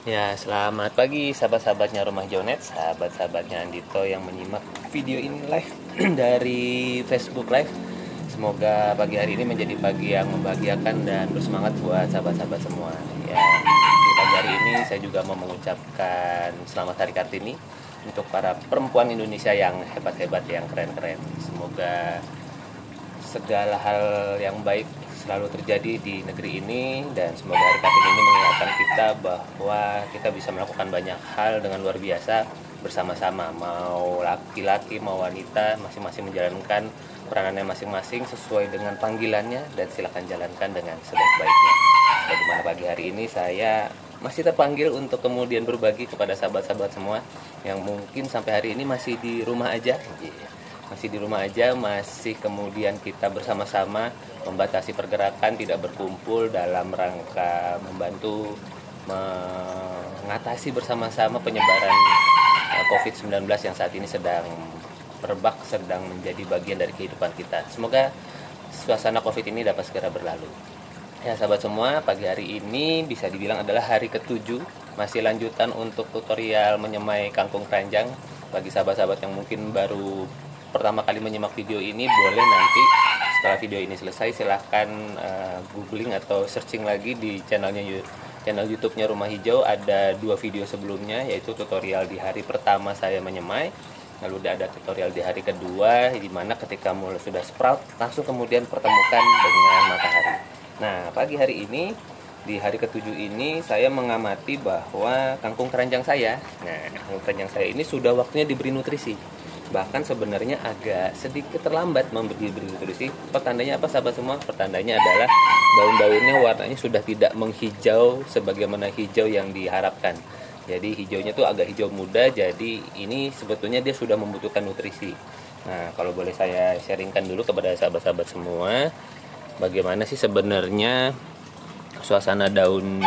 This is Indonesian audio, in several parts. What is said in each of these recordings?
Ya, selamat pagi sahabat-sahabatnya Rumah Jonet, sahabat-sahabatnya Andito yang menyimak video ini live dari Facebook Live. Semoga pagi hari ini menjadi pagi yang membahagiakan dan bersemangat buat sahabat-sahabat semua. Ya, di pagi hari ini saya juga mau mengucapkan selamat Hari Kartini untuk para perempuan Indonesia yang hebat-hebat, yang keren-keren. Semoga segala hal yang baik selalu terjadi di negeri ini, dan semoga Hari Kartini ini mengingatkan kita bahwa kita bisa melakukan banyak hal dengan luar biasa bersama-sama, mau laki-laki mau wanita, masing-masing menjalankan peranannya masing-masing sesuai dengan panggilannya, dan silakan jalankan dengan sebaik-baiknya. Bagaimana pagi hari ini saya masih terpanggil untuk kemudian berbagi kepada sahabat-sahabat semua yang mungkin sampai hari ini masih di rumah aja. Masih di rumah aja, masih kemudian kita bersama-sama membatasi pergerakan, tidak berkumpul dalam rangka membantu mengatasi bersama-sama penyebaran COVID-19 yang saat ini sedang merebak, sedang menjadi bagian dari kehidupan kita. Semoga suasana COVID ini dapat segera berlalu. Ya sahabat semua, pagi hari ini bisa dibilang adalah hari ke-7, masih lanjutan untuk tutorial menyemai kangkung keranjang. Bagi sahabat-sahabat yang mungkin baru pertama kali menyimak video ini, boleh nanti setelah video ini selesai silahkan googling atau searching lagi di channel YouTube-nya Rumah Hijau. Ada 2 video sebelumnya, yaitu tutorial di hari pertama saya menyemai, lalu ada tutorial di hari kedua di mana ketika mulai sudah sprout langsung kemudian pertemukan dengan matahari. Nah, pagi hari ini di hari ke-7 ini saya mengamati bahwa kangkung keranjang saya, kangkung keranjang saya ini sudah waktunya diberi nutrisi. Bahkan sebenarnya agak sedikit terlambat memberi nutrisi. Pertandanya apa sahabat semua? Pertandanya adalah daun-daunnya warnanya sudah tidak menghijau sebagaimana hijau yang diharapkan. Jadi hijaunya tuh agak hijau muda, jadi ini sebetulnya dia sudah membutuhkan nutrisi. Nah, kalau boleh saya sharingkan dulu kepada sahabat-sahabat semua, bagaimana sih sebenarnya suasana daun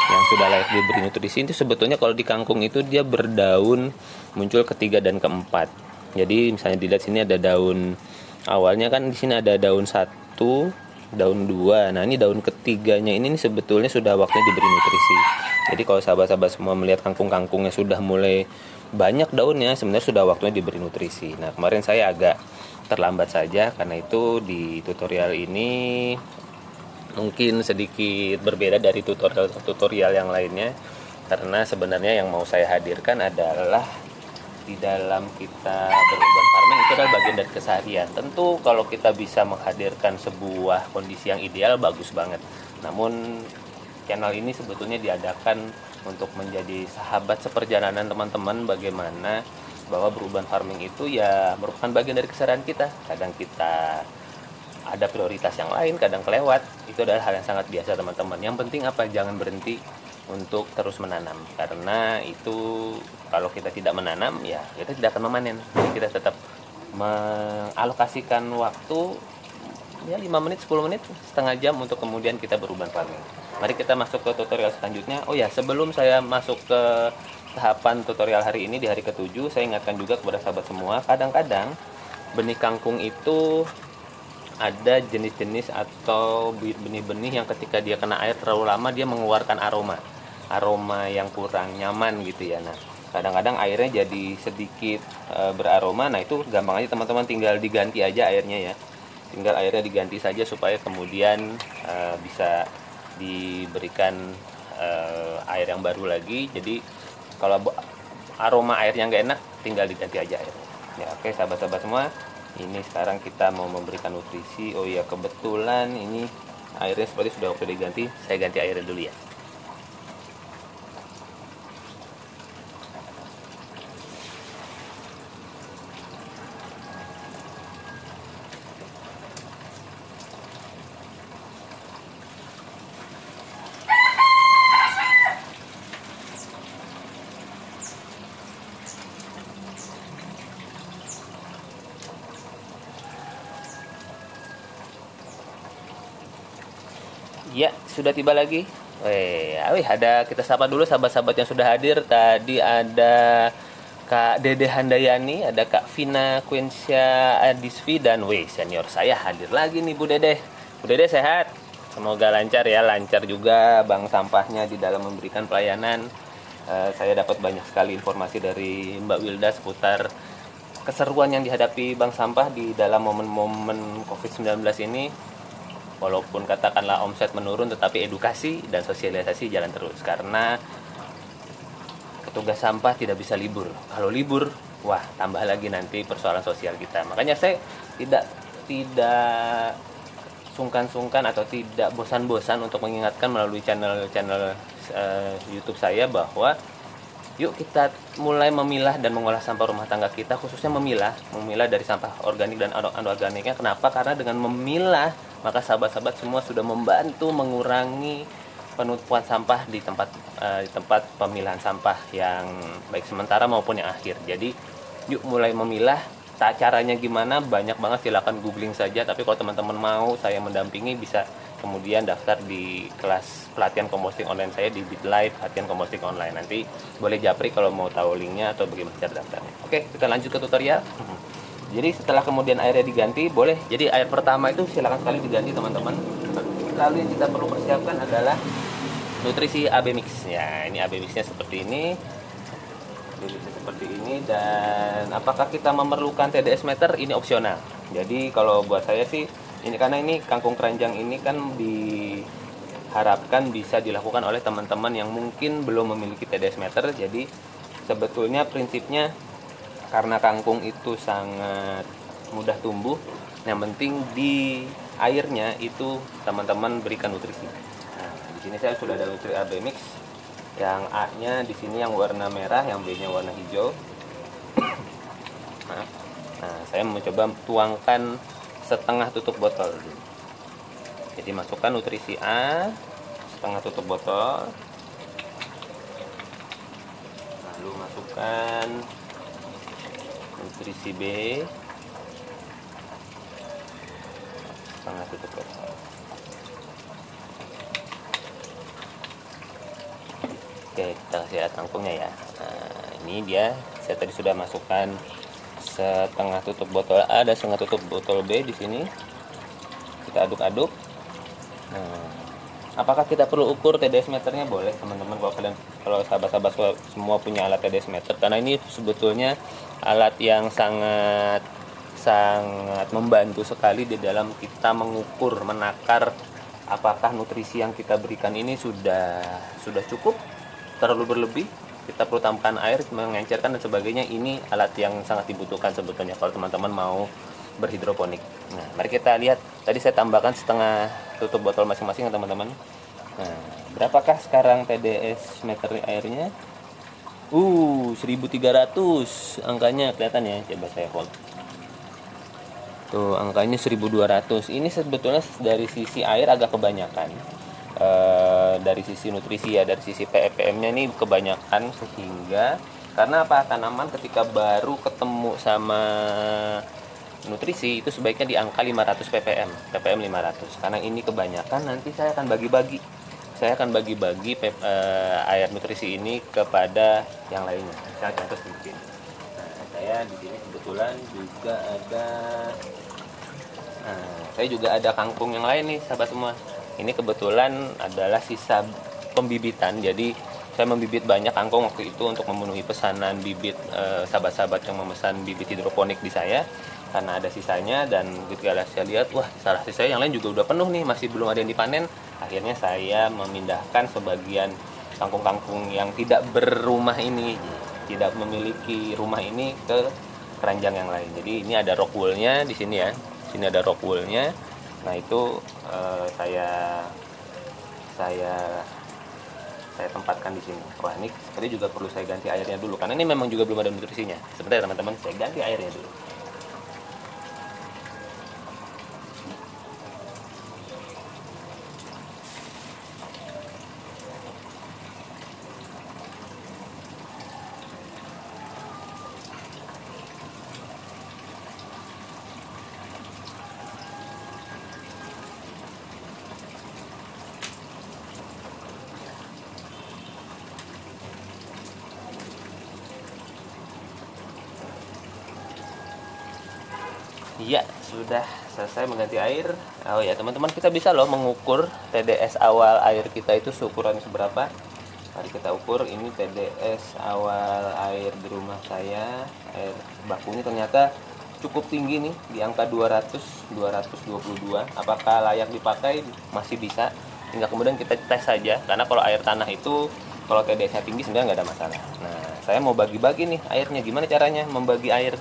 yang sudah layak diberi nutrisi itu. Sebetulnya kalau di kangkung itu dia berdaun muncul ketiga dan keempat. Jadi misalnya dilihat sini ada daun awalnya, kan di sini ada daun 1, daun 2. Nah, ini daun ketiganya ini sebetulnya sudah waktunya diberi nutrisi. Jadi kalau sahabat-sahabat semua melihat kangkung-kangkungnya sudah mulai banyak daunnya, sebenarnya sudah waktunya diberi nutrisi. Nah, kemarin saya agak terlambat saja, karena itu di tutorial ini mungkin sedikit berbeda dari tutorial yang lainnya, karena sebenarnya yang mau saya hadirkan adalah di dalam kita berurban farming itu adalah bagian dari keseharian. Tentu kalau kita bisa menghadirkan sebuah kondisi yang ideal, bagus banget. Namun channel ini sebetulnya diadakan untuk menjadi sahabat seperjalanan teman-teman, bagaimana bahwa berurban farming itu ya merupakan bagian dari keseharian kita. Kadang kita ada prioritas yang lain, kadang kelewat. Itu adalah hal yang sangat biasa teman-teman. Yang penting apa? Jangan berhenti untuk terus menanam, karena itu kalau kita tidak menanam ya kita tidak akan memanen. Jadi kita tetap mengalokasikan waktu ya 5 menit, 10 menit, setengah jam untuk kemudian kita berurban farming. Mari kita masuk ke tutorial selanjutnya. Oh ya, sebelum saya masuk ke tahapan tutorial hari ini di hari ke-7, saya ingatkan juga kepada sahabat semua, kadang-kadang benih kangkung itu ada jenis-jenis atau benih-benih yang ketika dia kena air terlalu lama dia mengeluarkan aroma yang kurang nyaman gitu ya. Nah, kadang-kadang airnya jadi sedikit beraroma. Nah, itu gampang aja teman-teman, tinggal diganti aja airnya ya. Tinggal airnya diganti saja supaya kemudian bisa diberikan air yang baru lagi. Jadi kalau aroma airnya nggak enak, tinggal diganti aja airnya. Ya, oke sahabat-sahabat semua. Ini sekarang kita mau memberikan nutrisi. Oh iya, kebetulan ini airnya seperti sudah waktu diganti. Saya ganti airnya dulu ya. Ya, sudah tiba lagi. Ada, kita sapa dulu sahabat-sahabat yang sudah hadir. Tadi ada Kak Dede Handayani, ada Kak Vina Quencia Adisvi, dan senior saya hadir lagi nih, Bu Dede. Bu Dede sehat? Semoga lancar ya, lancar juga bank sampahnya di dalam memberikan pelayanan. Saya dapat banyak sekali informasi dari Mbak Wilda seputar keseruan yang dihadapi bank sampah di dalam momen-momen COVID-19 ini. Walaupun katakanlah omset menurun, tetapi edukasi dan sosialisasi jalan terus, karena petugas sampah tidak bisa libur. Kalau libur, wah tambah lagi nanti persoalan sosial kita. Makanya saya tidak sungkan-sungkan atau tidak bosan-bosan untuk mengingatkan melalui channel YouTube saya bahwa yuk kita mulai memilah dan mengolah sampah rumah tangga kita, khususnya memilah dari sampah organik dan anorganiknya. Kenapa? Karena dengan memilah, maka sahabat-sahabat semua sudah membantu mengurangi penumpukan sampah di tempat pemilahan sampah yang baik sementara maupun yang akhir. Jadi yuk mulai memilah. Caranya gimana? Banyak banget, silakan googling saja. Tapi kalau teman-teman mau saya mendampingi, bisa kemudian daftar di kelas pelatihan composting online saya di BitLife Pelatihan Composting Online. Nanti boleh japri kalau mau tahu linknya atau bagaimana cara daftarnya. Oke, kita lanjut ke tutorial. Jadi setelah kemudian airnya diganti, boleh. Jadi air pertama itu silakan sekali diganti teman-teman. Lalu yang kita perlu persiapkan adalah nutrisi AB Mix. Ya, ini AB Mixnya seperti ini. Dan apakah kita memerlukan TDS meter? Ini opsional. Jadi kalau buat saya sih ini, karena ini kangkung keranjang ini kan diharapkan bisa dilakukan oleh teman-teman yang mungkin belum memiliki TDS meter. Jadi sebetulnya prinsipnya, karena kangkung itu sangat mudah tumbuh, yang penting di airnya itu teman-teman berikan nutrisi. Nah, di sini saya sudah ada nutrisi AB Mix. Yang A-nya di sini yang warna merah, yang B-nya warna hijau. Nah, saya mencoba tuangkan setengah tutup botol. Jadi masukkan nutrisi A setengah tutup botol. Lalu masukkan nutrisi B setengah tutup botol. Oke, kita kasih lihat kangkungnya ya. Nah, ini dia. Saya tadi sudah masukkan setengah tutup botol A dan setengah tutup botol B di sini. Kita aduk-aduk. Nah, apakah kita perlu ukur TDS meternya? Boleh teman-teman, kalau sahabat-sahabat semua punya alat TDS meter, karena ini sebetulnya alat yang sangat membantu sekali di dalam kita mengukur, menakar apakah nutrisi yang kita berikan ini sudah cukup, terlalu berlebih, kita perlu tambahkan air, mengencerkan dan sebagainya. Ini alat yang sangat dibutuhkan sebetulnya kalau teman-teman mau berhidroponik. Nah, mari kita lihat. Tadi saya tambahkan setengah tutup botol masing-masing ya teman-teman. Nah, berapakah sekarang TDS meter airnya? 1300 angkanya, kelihatan ya. Coba saya hold. Tuh, angkanya 1200. Ini sebetulnya dari sisi air agak kebanyakan. Dari sisi nutrisi ya, dari sisi PEPM-nya ini kebanyakan, sehingga karena apa, tanaman ketika baru ketemu sama nutrisi itu sebaiknya di angka 500 ppm 500. Karena ini kebanyakan, nanti saya akan bagi-bagi air nutrisi ini kepada yang lainnya. Saya contoh sedikit. Nah, saya di sini kebetulan juga ada kangkung yang lain nih sahabat semua. Ini kebetulan adalah sisa pembibitan. Jadi saya membibit banyak kangkung waktu itu untuk memenuhi pesanan bibit sahabat-sahabat yang memesan bibit hidroponik di saya, karena ada sisanya. Dan ketika saya lihat, wah sisa yang lain juga udah penuh nih, masih belum ada yang dipanen. Akhirnya saya memindahkan sebagian kangkung-kangkung yang tidak berumah ini, tidak memiliki rumah ini, ke keranjang yang lain. Jadi ini ada rock wool-nya di sini ya. Sini ada rock wool-nya. Nah, itu saya tempatkan di sini. Wah, ini seperti juga perlu saya ganti airnya dulu, karena ini memang juga belum ada nutrisinya. Sebentar teman-teman, saya ganti airnya dulu. Iya, sudah selesai mengganti air. Oh ya teman-teman, kita bisa loh mengukur TDS awal air kita itu seukuran seberapa. Mari kita ukur ini TDS awal air di rumah saya. Air bakunya ternyata cukup tinggi nih, di angka 222. Apakah layak dipakai? Masih bisa. Tinggal kemudian kita tes saja, karena kalau air tanah itu kalau TDS-nya tinggi sebenarnya nggak ada masalah. Nah, saya mau bagi-bagi nih airnya, gimana caranya membagi air.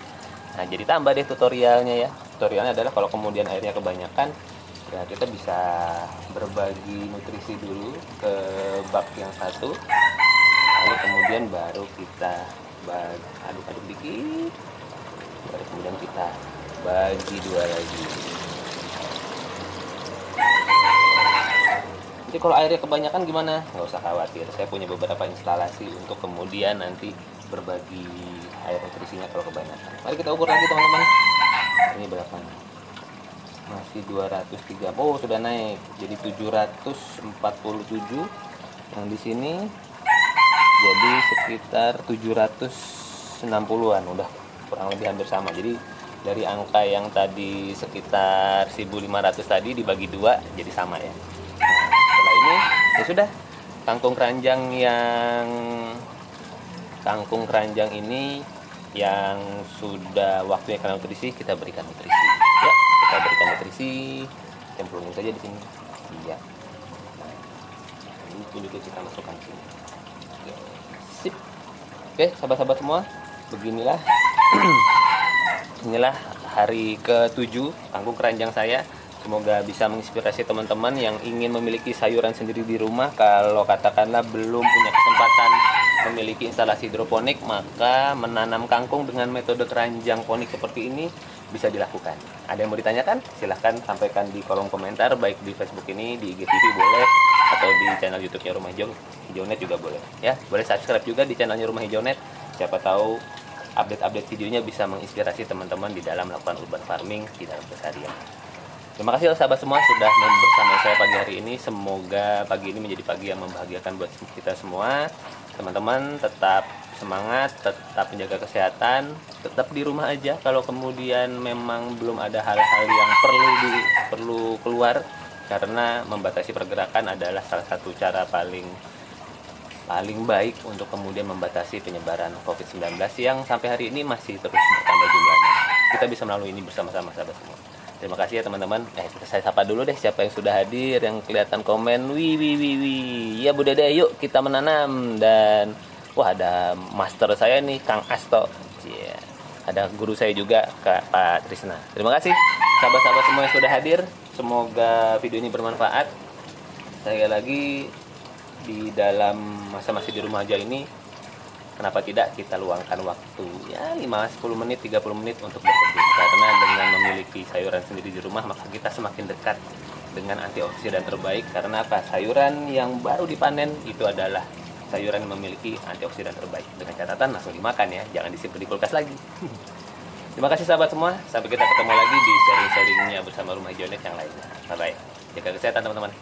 Nah, jadi tambah deh tutorialnya ya. Tutorialnya adalah kalau kemudian airnya kebanyakan, ya kita bisa berbagi nutrisi dulu ke bak yang satu, lalu kemudian baru kita aduk-aduk dikit, baru kemudian kita bagi dua lagi. Jadi kalau airnya kebanyakan gimana? Nggak usah khawatir, saya punya beberapa instalasi untuk kemudian nanti berbagi air nutrisinya kalau kebanyakan. Mari kita ukur lagi teman-teman. Ini berapa? Masih 203. Oh, sudah naik. Jadi 747. Yang di sini jadi sekitar 760-an. Udah kurang lebih hampir sama. Jadi dari angka yang tadi sekitar 1.500 tadi dibagi 2 jadi sama ya. Setelah ini ya sudah, kangkung keranjang ini yang sudah waktunya kena nutrisi, kita berikan nutrisi ya, kita berikan nutrisi, cemplungin saja di sini. Iya, nah, ini juga kita masukkan di sini. Sip. Oke, sahabat-sahabat semua, beginilah inilah hari ke-7 kangkung keranjang saya. Semoga bisa menginspirasi teman-teman yang ingin memiliki sayuran sendiri di rumah. Kalau katakanlah belum punya kesempatan memiliki instalasi hidroponik, maka menanam kangkung dengan metode keranjang ponik seperti ini bisa dilakukan. Ada yang mau ditanyakan? Silahkan sampaikan di kolom komentar, baik di Facebook ini, di IGTV boleh, atau di channel YouTube-nya Rumah Hijaunet juga boleh. Ya, boleh subscribe juga di channelnya Rumah Hijaunet. Siapa tahu update-update videonya bisa menginspirasi teman-teman di dalam melakukan urban farming di dalam keseharian. Terima kasih sahabat semua sudah bersama saya pagi hari ini. Semoga pagi ini menjadi pagi yang membahagiakan buat kita semua. Teman-teman tetap semangat, tetap menjaga kesehatan, tetap di rumah aja. Kalau kemudian memang belum ada hal-hal yang perlu keluar, karena membatasi pergerakan adalah salah satu cara paling baik untuk kemudian membatasi penyebaran COVID-19 yang sampai hari ini masih terus bertambah jumlahnya. Kita bisa melalui ini bersama-sama sahabat semua. Terima kasih ya teman-teman. Saya sapa dulu deh siapa yang sudah hadir, yang kelihatan komen. Wih. Ya Budada, yuk kita menanam. Dan wah, ada master saya nih, Kang Asto. Yeah. Ada guru saya juga, Pak Trisna. Terima kasih sahabat-sahabat semua yang sudah hadir. Semoga video ini bermanfaat. Sekali lagi, di dalam masa-masa di rumah aja ini, kenapa tidak kita luangkan waktu ya 5-10 menit, 30 menit untuk berkebun. Karena dengan memiliki sayuran sendiri di rumah, maka kita semakin dekat dengan antioksidan terbaik. Karena apa? Sayuran yang baru dipanen itu adalah sayuran yang memiliki antioksidan terbaik. Dengan catatan langsung dimakan ya, jangan disimpan di kulkas lagi. Terima kasih sahabat semua. Sampai kita ketemu lagi di sharing-sharingnya bersama Rumah Hijaunet yang lainnya. Bye-bye. Jaga kesehatan teman-teman.